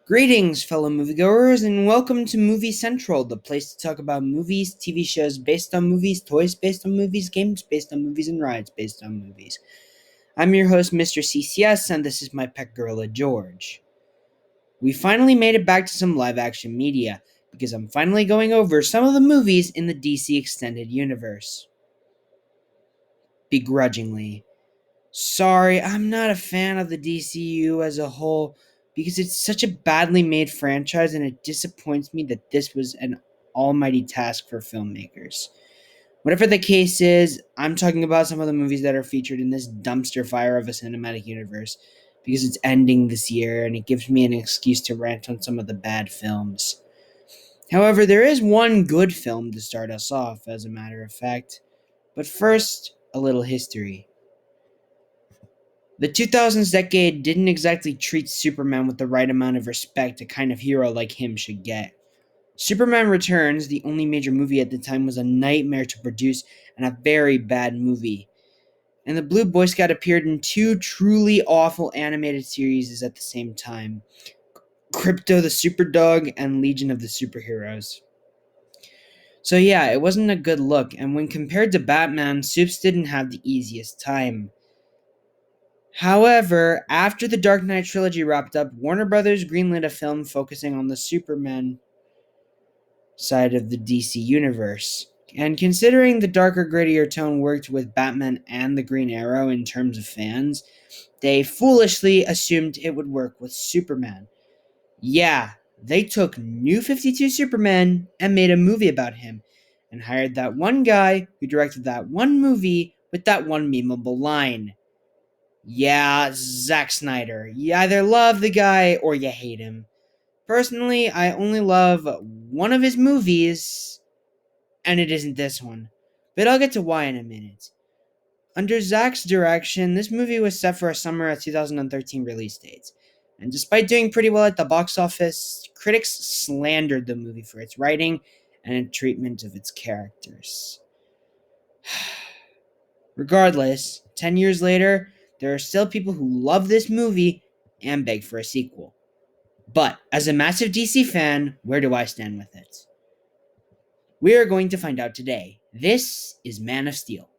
Greetings, fellow moviegoers, and welcome to Movie Central, the place to talk about movies, TV shows based on movies, toys based on movies, games based on movies, and rides based on movies. I'm your host, Mr. CCS, and this is my pet gorilla, George. We finally made it back to some live action media, because I'm finally going over some of the movies in the DC Extended Universe. Begrudgingly. Sorry, I'm not a fan of the DCU as a whole because it's such a badly made franchise and it disappoints me that this was an almighty task for filmmakers. Whatever the case is, I'm talking about some of the movies that are featured in this dumpster fire of a cinematic universe because it's ending this year and it gives me an excuse to rant on some of the bad films. However, there is one good film to start us off, as a matter of fact. But first, a little history. The 2000s decade didn't exactly treat Superman with the right amount of respect a kind of hero like him should get. Superman Returns, the only major movie at the time, was a nightmare to produce and a very bad movie. And the Blue Boy Scout appeared in two truly awful animated series at the same time: Crypto the Superdog and Legion of the Superheroes. So yeah, it wasn't a good look, and when compared to Batman, Supes didn't have the easiest time. However, after the Dark Knight trilogy wrapped up, Warner Brothers greenlit a film focusing on the Superman side of the DC universe. And considering the darker, grittier tone worked with Batman and the Green Arrow in terms of fans, they foolishly assumed it would work with Superman. Yeah, they took New 52 Superman and made a movie about him, and hired that one guy who directed that one movie with that one memeable line. Yeah, Zack Snyder. You either love the guy or you hate him. Personally, I only love one of his movies, and it isn't this one. But I'll get to why in a minute. Under Zack's direction, this movie was set for a summer of 2013 release date. And despite doing pretty well at the box office, critics slandered the movie for its writing and treatment of its characters. Regardless, 10 years later, there are still people who love this movie and beg for a sequel. But, as a massive DC fan, where do I stand with it? We are going to find out today. This is Man of Steel.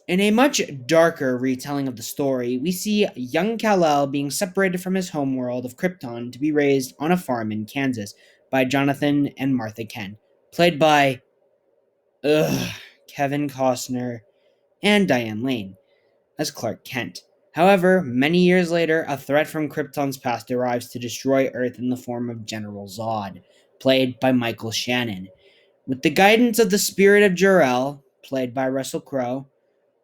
In a much darker retelling of the story, we see young Kal-El being separated from his homeworld of Krypton to be raised on a farm in Kansas by Jonathan and Martha Kent, played by Kevin Costner and Diane Lane as Clark Kent. However, many years later, a threat from Krypton's past arrives to destroy Earth in the form of General Zod, played by Michael Shannon. With the guidance of the spirit of Jor-El, played by Russell Crowe,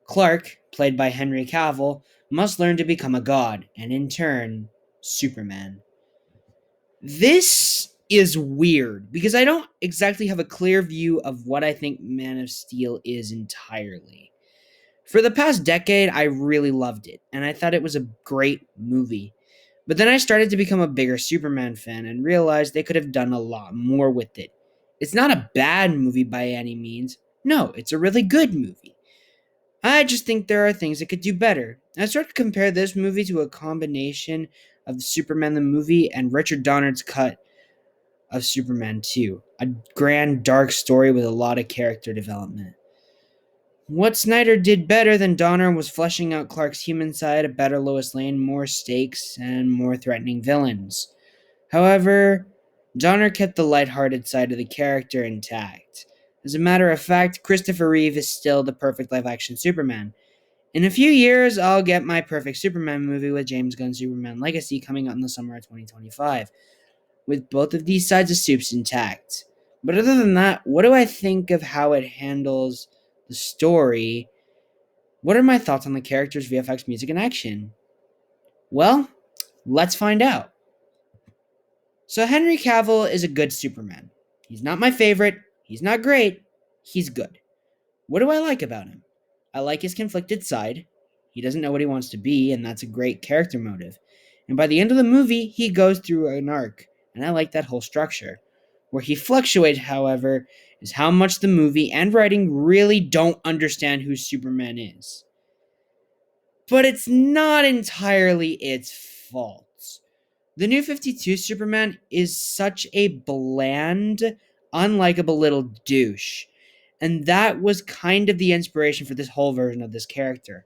Clark, played by Henry Cavill, must learn to become a god, and in turn, Superman. This is weird, because I don't exactly have a clear view of what I think Man of Steel is entirely. For the past decade, I really loved it, and I thought it was a great movie. But then I started to become a bigger Superman fan and realized they could have done a lot more with it. It's not a bad movie by any means. No, it's a really good movie. I just think there are things it could do better. I started to compare this movie to a combination of Superman the movie and Richard Donner's cut of Superman 2, a grand dark story with a lot of character development. What Snyder did better than Donner was fleshing out Clark's human side, a better Lois Lane, more stakes, and more threatening villains. However, Donner kept the lighthearted side of the character intact. As a matter of fact, Christopher Reeve is still the perfect live-action Superman. In a few years, I'll get my perfect Superman movie with James Gunn's Superman Legacy coming out in the summer of 2025, with both of these sides of Supes intact. But other than that, what do I think of how it handles the story? What are my thoughts on the characters, VFX, music, and action? Well, let's find out. So Henry Cavill is a good Superman. He's not my favorite, he's not great, he's good. What do I like about him? I like his conflicted side. He doesn't know what he wants to be, and that's a great character motive. And by the end of the movie, he goes through an arc, and I like that whole structure. Where he fluctuates, however, is how much the movie and writing really don't understand who Superman is. but it's not entirely its fault. The new 52 Superman is such a bland, unlikable little douche, and that was kind of the inspiration for this whole version of this character.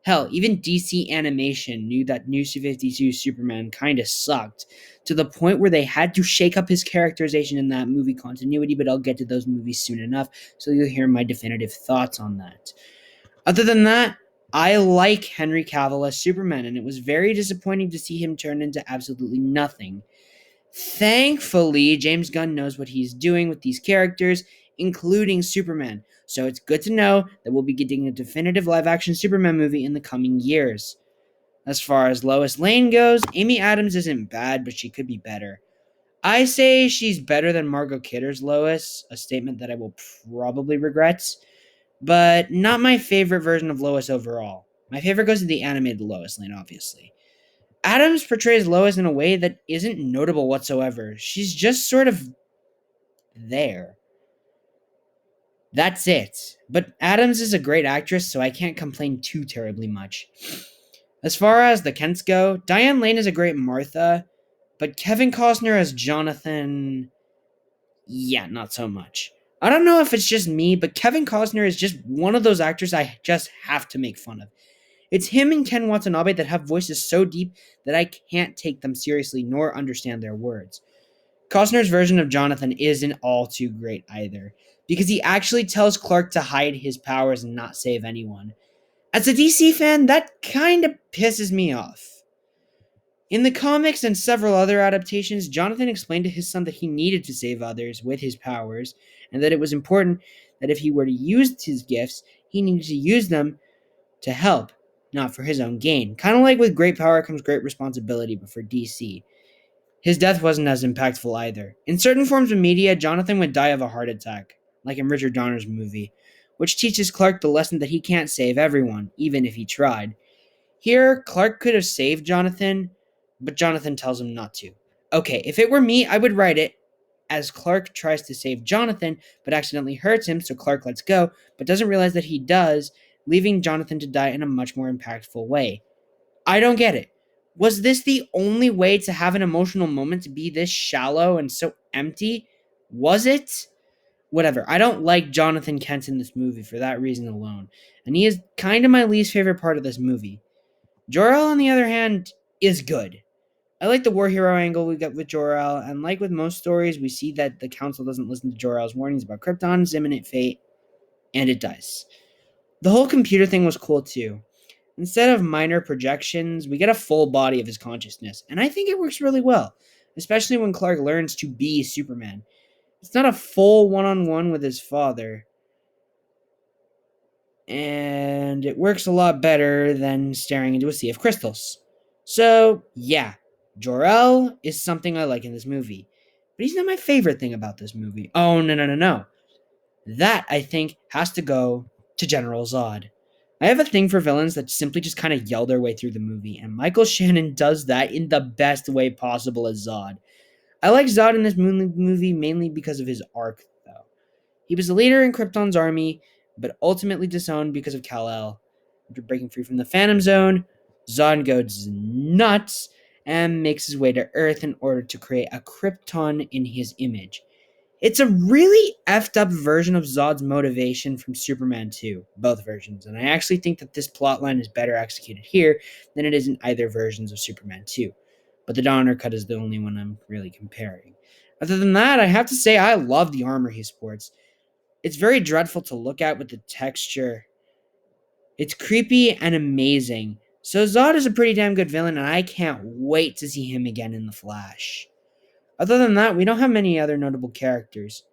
Hell, even DC Animation knew that New 52 Superman kinda sucked, to the point where they had to shake up his characterization in that movie continuity, but I'll get to those movies soon enough, so you'll hear my definitive thoughts on that. Other than that, I like Henry Cavill as Superman, and it was very disappointing to see him turn into absolutely nothing. Thankfully, James Gunn knows what he's doing with these characters, including Superman, so it's good to know that we'll be getting a definitive live action Superman movie in the coming years. As far as Lois Lane goes, Amy Adams isn't bad, but she could be better. I say she's better than Margot Kidder's Lois, a statement that I will probably regret, but not my favorite version of Lois overall. My favorite goes to the animated Lois Lane, obviously. Adams portrays Lois in a way that isn't notable whatsoever. She's just sort of there. That's it. But Adams is a great actress, so I can't complain too terribly much. As far as the Kents go, Diane Lane is a great Martha, but Kevin Costner as Jonathan, yeah, not so much. I don't know if it's just me, but Kevin Costner is just one of those actors I just have to make fun of. It's him and Ken Watanabe that have voices so deep that I can't take them seriously nor understand their words. Costner's version of Jonathan isn't all too great either, because he actually tells Clark to hide his powers and not save anyone. As a DC fan, that kinda pisses me off. In the comics and several other adaptations, Jonathan explained to his son that he needed to save others with his powers, and that it was important that if he were to use his gifts, he needed to use them to help, not for his own gain. Kind of like with great power comes great responsibility, but for DC. His death wasn't as impactful either. In certain forms of media, Jonathan would die of a heart attack, like in Richard Donner's movie, which teaches Clark the lesson that he can't save everyone, even if he tried. Here, Clark could have saved Jonathan, but Jonathan tells him not to. Okay, if it were me, I would write it as Clark tries to save Jonathan, but accidentally hurts him, so Clark lets go, but doesn't realize that he does, leaving Jonathan to die in a much more impactful way. I don't get it. Was this the only way to have an emotional moment to be this shallow and so empty? Was it? Whatever. I don't like Jonathan Kent in this movie for that reason alone, and he is kind of my least favorite part of this movie. Jor-El, on the other hand, is good. I like the war hero angle we got with Jor-El, and like with most stories, we see that the Council doesn't listen to Jor-El's warnings about Krypton's imminent fate, and it does. The whole computer thing was cool too. Instead of minor projections, we get a full body of his consciousness, and I think it works really well, especially when Clark learns to be Superman. It's not a full one-on-one with his father, and it works a lot better than staring into a sea of crystals. So, yeah, Jor-El is something I like in this movie, but he's not my favorite thing about this movie. Oh, no, no, no, no. That, I think, has to go to General Zod. I have a thing for villains that simply just kind of yell their way through the movie, and Michael Shannon does that in the best way possible as Zod. I like Zod in this movie mainly because of his arc, though. He was a leader in Krypton's army, but ultimately disowned because of Kal-El. After breaking free from the Phantom Zone, Zod goes nuts and makes his way to Earth in order to create a Krypton in his image. It's a really effed up version of Zod's motivation from Superman 2, both versions, and I actually think that this plotline is better executed here than it is in either versions of Superman 2. But the Donner cut is the only one I'm really comparing. Other than that, I have to say I love the armor he sports. It's very dreadful to look at with the texture. It's creepy and amazing. So Zod is a pretty damn good villain, and I can't wait to see him again in The Flash. Other than that, we don't have many other notable characters.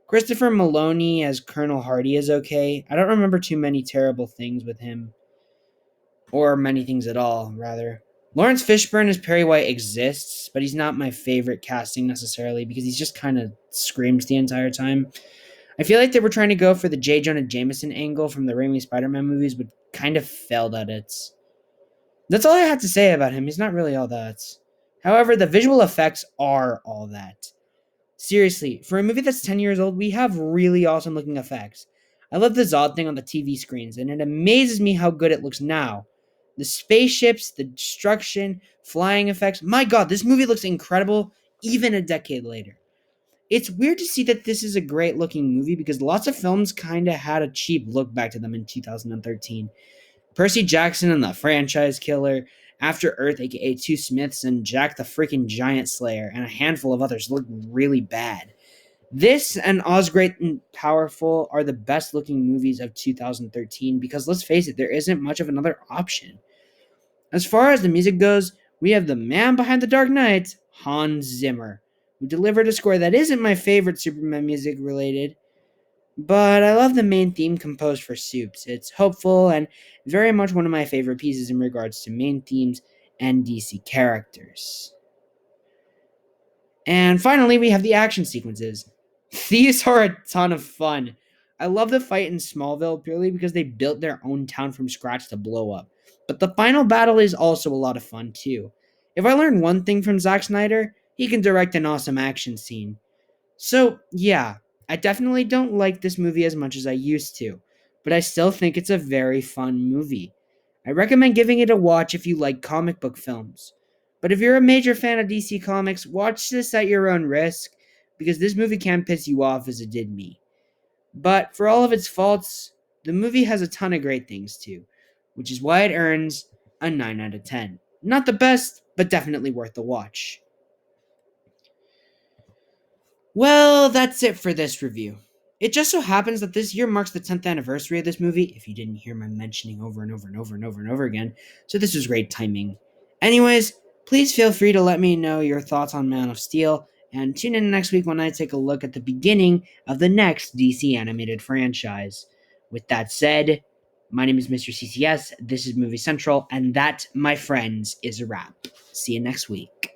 Christopher Maloney as Colonel Hardy is okay. I don't remember too many terrible things with him. Or many things at all, rather. Lawrence Fishburne as Perry White exists, but he's not my favorite casting necessarily because he's just kind of screams the entire time. I feel like they were trying to go for the J. Jonah Jameson angle from the Raimi Spider-Man movies, but kind of failed at it. That's all I have to say about him. He's not really all that. However, the visual effects are all that. Seriously, for a movie that's 10 years old, we have really awesome looking effects. I love the Zod thing on the TV screens, and it amazes me how good it looks now. The spaceships, the destruction, flying effects. My god, this movie looks incredible even a decade later. It's weird to see that this is a great looking movie because lots of films kind of had a cheap look back to them in 2013. Percy Jackson and the Franchise Killer, After Earth, aka Two Smiths, and Jack the Freaking Giant Slayer, and a handful of others look really bad. This and Oz Great and Powerful are the best looking movies of 2013 because let's face it, there isn't much of another option. As far as the music goes, we have the man behind the Dark Knight, Hans Zimmer, who delivered a score that isn't my favorite Superman music related, but I love the main theme composed for Soups. It's hopeful and very much one of my favorite pieces in regards to main themes and DC characters. And finally, we have the action sequences. These are a ton of fun. I love the fight in Smallville purely because they built their own town from scratch to blow up. But the final battle is also a lot of fun too. If I learned one thing from Zack Snyder, he can direct an awesome action scene. So, yeah, I definitely don't like this movie as much as I used to, but I still think it's a very fun movie. I recommend giving it a watch if you like comic book films. But if you're a major fan of DC Comics, watch this at your own risk, because this movie can piss you off as it did me. But for all of its faults, the movie has a ton of great things too, which is why it earns a 9 out of 10. Not the best, but definitely worth the watch. Well, that's it for this review. It just so happens that this year marks the 10th anniversary of this movie, if you didn't hear my mentioning over and over and over and over and over again, so this was great timing. Anyways, please feel free to let me know your thoughts on Man of Steel, and tune in next week when I take a look at the beginning of the next DC animated franchise. With that said, my name is Mr. CCS, this is Movie Central, and that, my friends, is a wrap. See you next week.